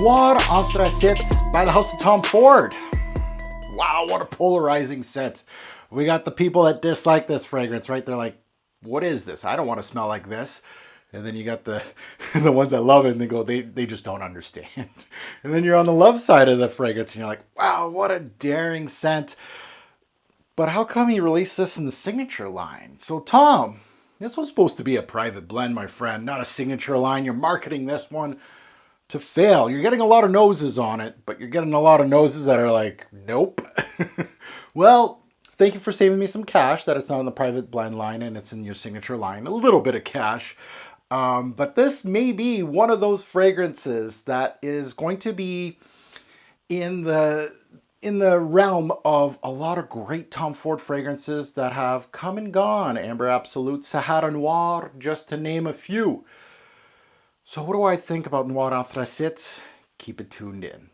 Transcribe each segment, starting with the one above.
Noir Anthracite by the House of Tom Ford. Wow, what a polarizing scent. We got the people that dislike this fragrance, right? They're like, what is this? I don't want to smell like this. And then you got the ones that love it and they go, they just don't understand. And then you're on the love side of the fragrance and you're like, wow, what a daring scent. But how come he released this in the signature line? So Tom, this was supposed to be a private blend, my friend, not a signature line. You're marketing this one to fail. You're getting a lot of noses on it, but you're getting a lot of noses that are like, nope. Well, thank you for saving me some cash that it's not in the private blend line and it's in your signature line. A little bit of cash. But this may be one of those fragrances that is going to be in the realm of a lot of great Tom Ford fragrances that have come and gone. Amber Absolute, Sahara Noir, just to name a few. So what do I think about Noir Anthracite? Keep it tuned in.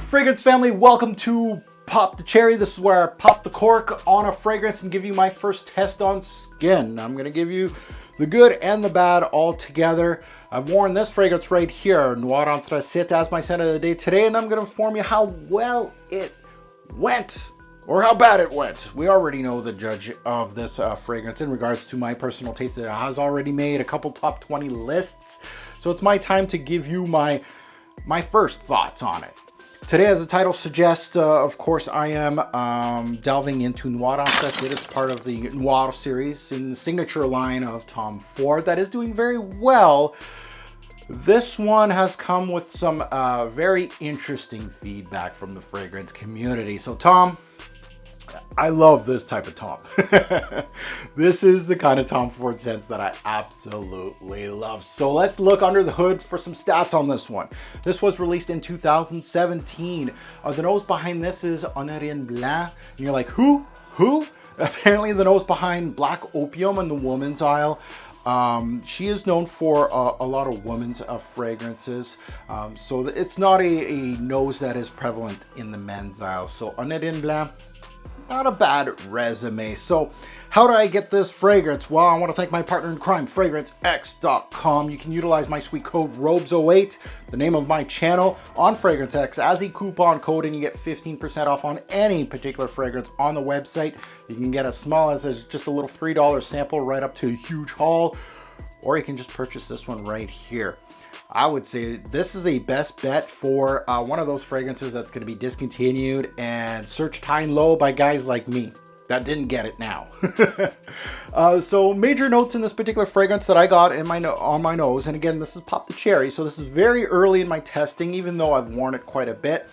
Fragrance family, welcome to Pop the Cherry. This is where I pop the cork on a fragrance and give you my first test on skin. I'm going to give you the good and the bad all together. I've worn this fragrance right here, Noir Anthracite, as my scent of the day today, and I'm going to inform you how well it went or how bad it went. We already know the judge of this fragrance in regards to my personal taste. It has already made a couple top 20 lists, so it's my time to give you my first thoughts on it. Today, as the title suggests, of course, I am delving into Noir Anthracite. It's part of the Noir series in the signature line of Tom Ford that is doing very well. This one has come with some very interesting feedback from the fragrance community. So, Tom, I love this type of Tom. This is the kind of Tom Ford scents that I absolutely love. So let's look under the hood for some stats on this one. This was released in 2017. The nose behind this is Noir Blanc. And you're like, who? Apparently the nose behind Black Opium in the woman's aisle. She is known for a lot of women's fragrances. So it's not a nose that is prevalent in the men's aisle. So Noir Blanc, not a bad resume. So how do I get this fragrance? Well, I want to thank my partner in crime, FragranceX.com. You can utilize my sweet code ROBES08, the name of my channel, on FragranceX as a coupon code, and you get 15% off on any particular fragrance on the website. You can get as small as just a little $3 sample right up to a huge haul, or you can just purchase this one right here. I would say this is a best bet for one of those fragrances that's going to be discontinued and searched high and low by guys like me that didn't get it now. So major notes in this particular fragrance that I got in on my nose, and again, this is Pop the Cherry, so this is very early in my testing, even though I've worn it quite a bit.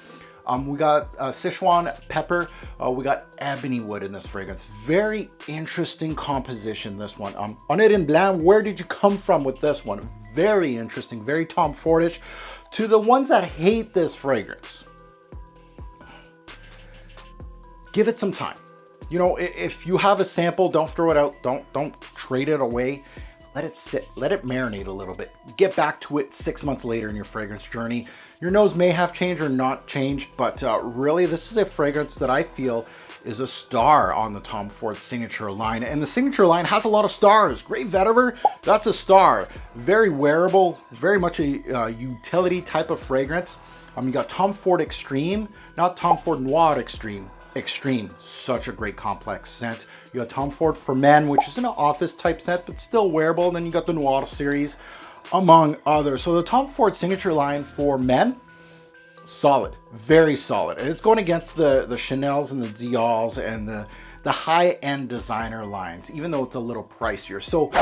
We got Sichuan pepper, we got ebony wood in this fragrance. Very interesting composition, this one. Noir Blanc, where did you come from with this one? Very interesting, very Tom Fordish. To the ones that hate this fragrance, give it some time. You know, if you have a sample, don't throw it out. Don't trade it away. Let it sit, let it marinate a little bit. Get back to it 6 months later in your fragrance journey. Your nose may have changed or not changed, but really this is a fragrance that I feel is a star on the Tom Ford signature line. And the signature line has a lot of stars. Great Vetiver, that's a star. Very wearable, very much a utility type of fragrance. You got Tom Ford Extreme, not Tom Ford Noir Extreme. Extreme, such a great complex scent. You got Tom Ford for Men, which is an office type scent, but still wearable. And then you got the Noir Series, among others. So the Tom Ford signature line for men, solid, very solid. And it's going against the Chanel's and the Dior's and the high-end designer lines, even though it's a little pricier. So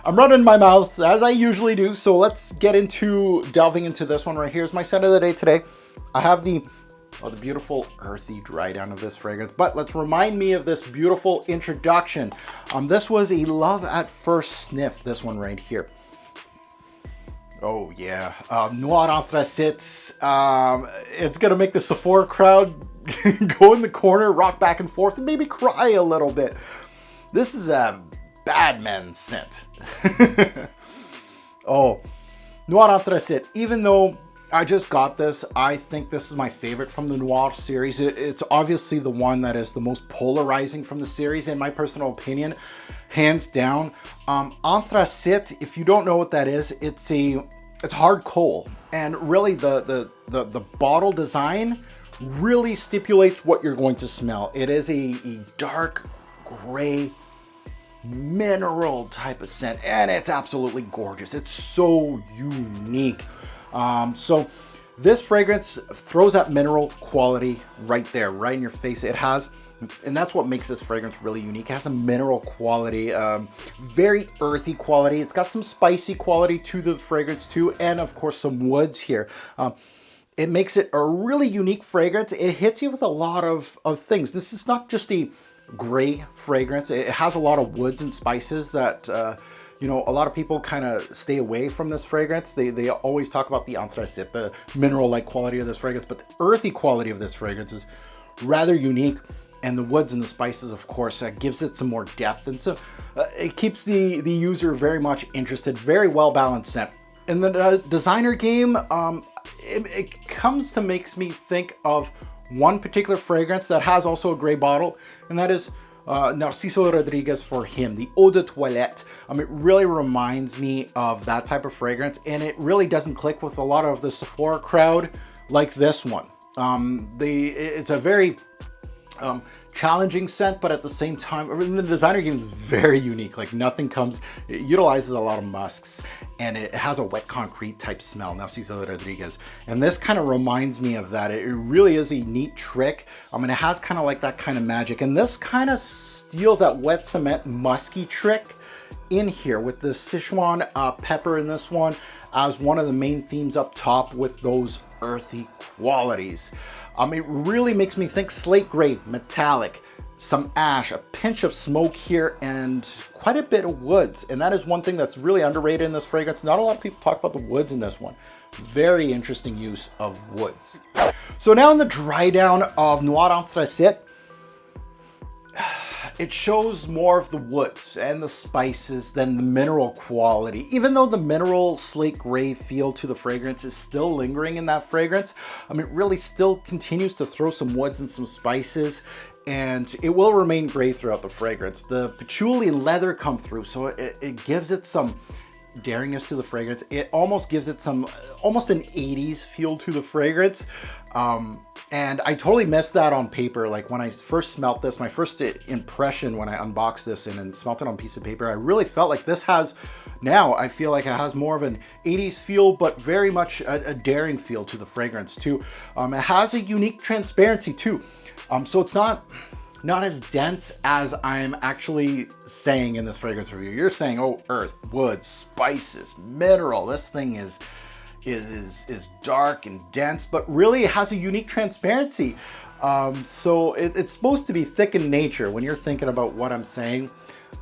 I'm running my mouth as I usually do. So let's get into delving into this one right here. Is my scent of the day today. I have the beautiful earthy dry down of this fragrance, but let's remind me of this beautiful introduction. This was a love at first sniff, this one right here. Oh yeah, Noir Anthracite. It's gonna make the Sephora crowd go in the corner, rock back and forth, and maybe cry a little bit. This is a bad man scent. Oh, Noir Anthracite. Even though I just got this, I think this is my favorite from the Noir series. It's obviously the one that is the most polarizing from the series, in my personal opinion, hands down. Anthracite, if you don't know what that is, it's hard coal, and really the bottle design really stipulates what you're going to smell. It is a dark gray mineral type of scent, and it's absolutely gorgeous. It's so unique. So this fragrance throws that mineral quality right there, right in your face. It has, and that's what makes this fragrance really unique. It has a mineral quality, very earthy quality. It's got some spicy quality to the fragrance too, and of course some woods here. It makes it a really unique fragrance. It hits you with a lot of things. This is not just a gray fragrance. It has a lot of woods and spices that, you know, a lot of people kind of stay away from this fragrance. They always talk about the anthracite, the mineral-like quality of this fragrance, but the earthy quality of this fragrance is rather unique. And the woods and the spices, of course, gives it some more depth. And so it keeps the user very much interested, very well-balanced scent. In the designer game, it comes to makes me think of one particular fragrance that has also a gray bottle, and that is Narciso Rodriguez for him, the Eau de Toilette. It really reminds me of that type of fragrance, and it really doesn't click with a lot of the Sephora crowd like this one. It's a very challenging scent, but at the same time, the designer game is very unique. Like nothing comes, it utilizes a lot of musks, and it has a wet concrete type smell, Narciso Rodriguez. And this kind of reminds me of that. It really is a neat trick. And it has kind of like that kind of magic. And this kind of steals that wet cement musky trick in here with the Sichuan pepper in this one as one of the main themes up top with those earthy qualities. It really makes me think slate gray, metallic, some ash, a pinch of smoke here, and quite a bit of woods. And that is one thing that's really underrated in this fragrance. Not a lot of people talk about the woods in this one. Very interesting use of woods. So now in the dry down of Noir Anthracite, it shows more of the woods and the spices than the mineral quality. Even though the mineral slate gray feel to the fragrance is still lingering in that fragrance, it really still continues to throw some woods and some spices, and it will remain gray throughout the fragrance. The patchouli and leather come through, so it gives it some daringness to the fragrance. It almost gives it some, almost an 80s feel to the fragrance. And I totally missed that on paper. Like when I first smelt this, my first impression when I unboxed this and smelt it on a piece of paper, I really felt like this has, now I feel like it has more of an 80s feel, but very much a daring feel to the fragrance too. It has a unique transparency too. So it's not as dense as I'm actually saying in this fragrance review. You're saying, oh, earth, wood, spices, mineral. This thing is dark and dense, but really it has a unique transparency. So it's supposed to be thick in nature when you're thinking about what I'm saying,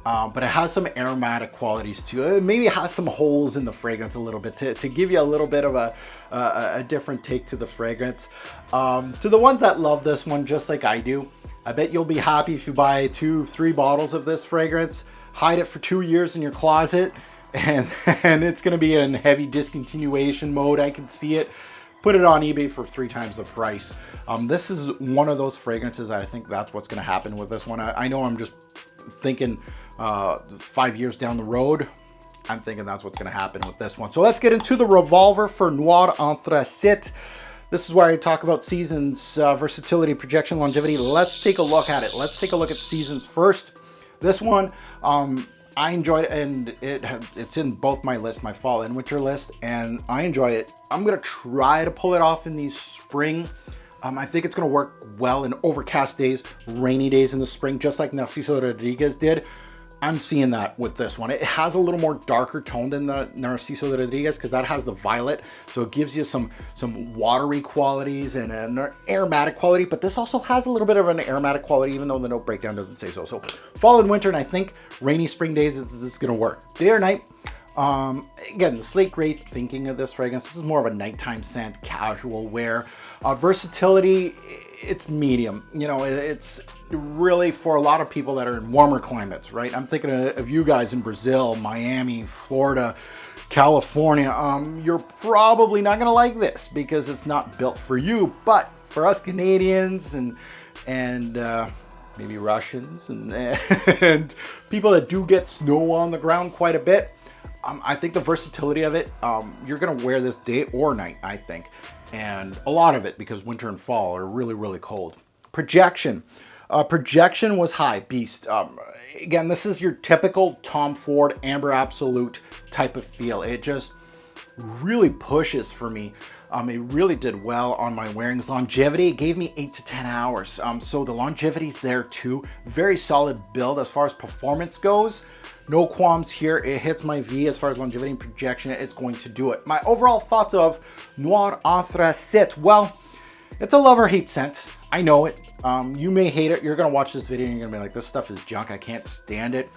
but it has some aromatic qualities too. It maybe has some holes in the fragrance a little bit to give you a little bit of a different take to the fragrance. To the ones that love this one, just like I do, I bet you'll be happy if you buy 2-3 bottles of this fragrance, hide it for 2 years in your closet, and it's going to be in heavy discontinuation mode. I can see it. Put it on eBay for 3 times the price. This is one of those fragrances that I think that's what's going to happen with this one. I know I'm just thinking 5 years down the road. I'm thinking that's what's going to happen with this one. So let's get into the revolver for Noir Anthracite. This is where I talk about seasons, versatility, projection, longevity. Let's take a look at it. Let's take a look at seasons first. This one, I enjoyed it, and it's in both my list, my fall and winter list, and I enjoy it. I'm gonna try to pull it off in these spring. I think it's gonna work well in overcast days, rainy days in the spring, just like Narciso Rodriguez did. I'm seeing that with this one. It has a little more darker tone than the Narciso Rodriguez because that has the violet. So it gives you some watery qualities and an aromatic quality, but this also has a little bit of an aromatic quality, even though the note breakdown doesn't say so. So fall and winter, and I think rainy spring days, this is gonna work. Day or night, again, the slate gray thinking of this fragrance, this is more of a nighttime scent, casual wear. Versatility, it's medium. You know, it's really for a lot of people that are in warmer climates, right? I'm thinking of you guys in Brazil, Miami, Florida, California. You're probably not gonna like this because it's not built for you. But for us Canadians and maybe Russians and people that do get snow on the ground quite a bit, I think the versatility of it, you're gonna wear this day or night, I think. And a lot of it, because winter and fall are really, really cold. Projection. Projection was high, beast. Again, this is your typical Tom Ford Amber Absolute type of feel. It just really pushes for me. It really did well on my wearings. Longevity, it gave me 8 to 10 hours. So the longevity's there too. Very solid build as far as performance goes. No qualms here. It hits my V as far as longevity and projection. It's going to do it. My overall thoughts of Noir Anthracite. Well, it's a love or hate scent. I know it. You may hate it. You're going to watch this video and you're going to be like, this stuff is junk. I can't stand it.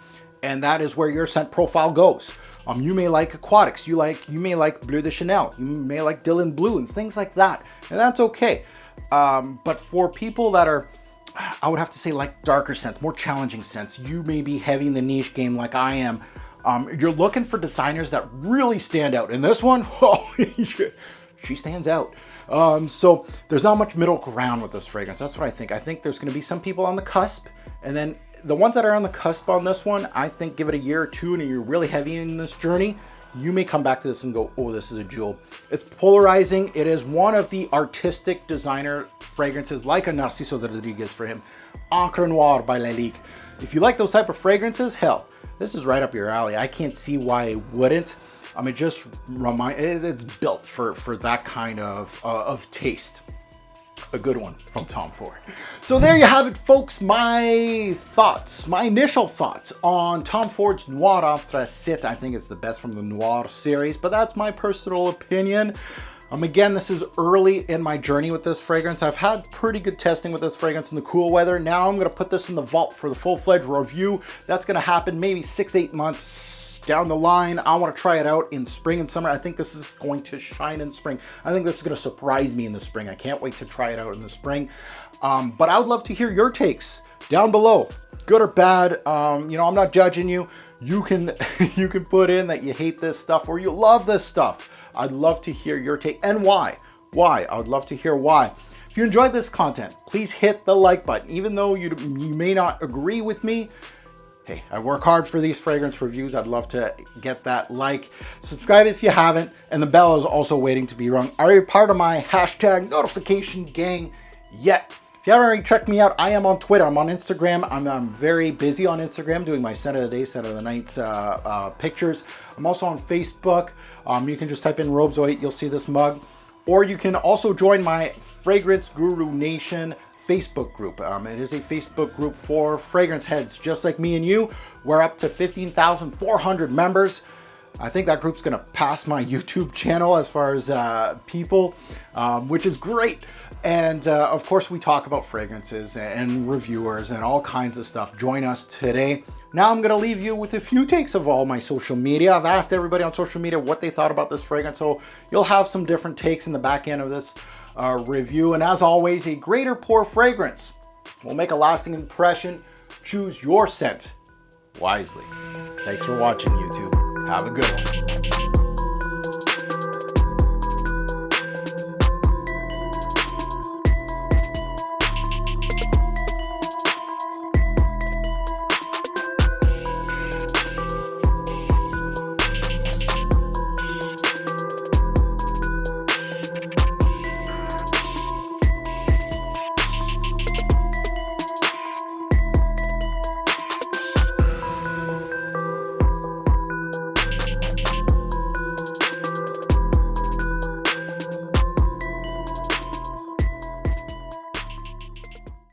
And that is where your scent profile goes. You may like aquatics. You may like Bleu de Chanel. You may like Dylan Blue and things like that. And that's okay. But for people that are, I would have to say, like darker scents, more challenging scents, you may be heavy in the niche game like I am. You're looking for designers that really stand out. And this one, holy shit, she stands out. So there's not much middle ground with this fragrance. That's what I think. I think there's going to be some people on the cusp, and then the ones that are on the cusp on this one, I think give it a year or two and you're really heavy in this journey, you may come back to this and go, oh, this is a jewel. It's polarizing. It is one of the artistic designer fragrances, like a Narciso de Rodriguez for him. Encre Noire by Lalique. If you like those type of fragrances, hell, this is right up your alley. I can't see why it wouldn't. It just it's built for that kind of taste. A good one from Tom Ford. So there you have it, folks. My thoughts, my initial thoughts on Tom Ford's Noir Anthracite. I think it's the best from the Noir series, but that's my personal opinion. Again, this is early in my journey with this fragrance. I've had pretty good testing with this fragrance in the cool weather. Now I'm going to put this in the vault for the full-fledged review. That's going to happen maybe 6 to 8 months down the line. I want to try it out in spring and summer. I think this is going to shine in spring. I think this is going to surprise me in the spring. I can't wait to try it out in the spring. But I would love to hear your takes down below, good or bad. You know, I'm not judging you. You can you can put in that you hate this stuff or you love this stuff. I'd love to hear your take and why. Why? I would love to hear why. If you enjoyed this content, please hit the like button. Even though you may not agree with me, hey, I work hard for these fragrance reviews. I'd love to get that like. Subscribe if you haven't, and the bell is also waiting to be rung. Are you part of my hashtag notification gang yet? If you haven't already checked me out, I am on Twitter. I'm on Instagram. I'm very busy on Instagram doing my scent of the day, scent of the night's pictures. I'm also on Facebook. You can just type in Robezoid. You'll see this mug. Or you can also join my Fragrance Guru Nation Facebook group. It is a Facebook group for fragrance heads just like me and you. We're up to 15,400 members. I think that group's gonna pass my YouTube channel as far as people, which is great. And of course we talk about fragrances and reviewers and all kinds of stuff. Join us today. Now I'm gonna leave you with a few takes of all my social media. I've asked everybody on social media what they thought about this fragrance, so you'll have some different takes in the back end of this review. And as always, a great or poor fragrance will make a lasting impression. Choose your scent wisely. Thanks for watching, YouTube. Have a good one.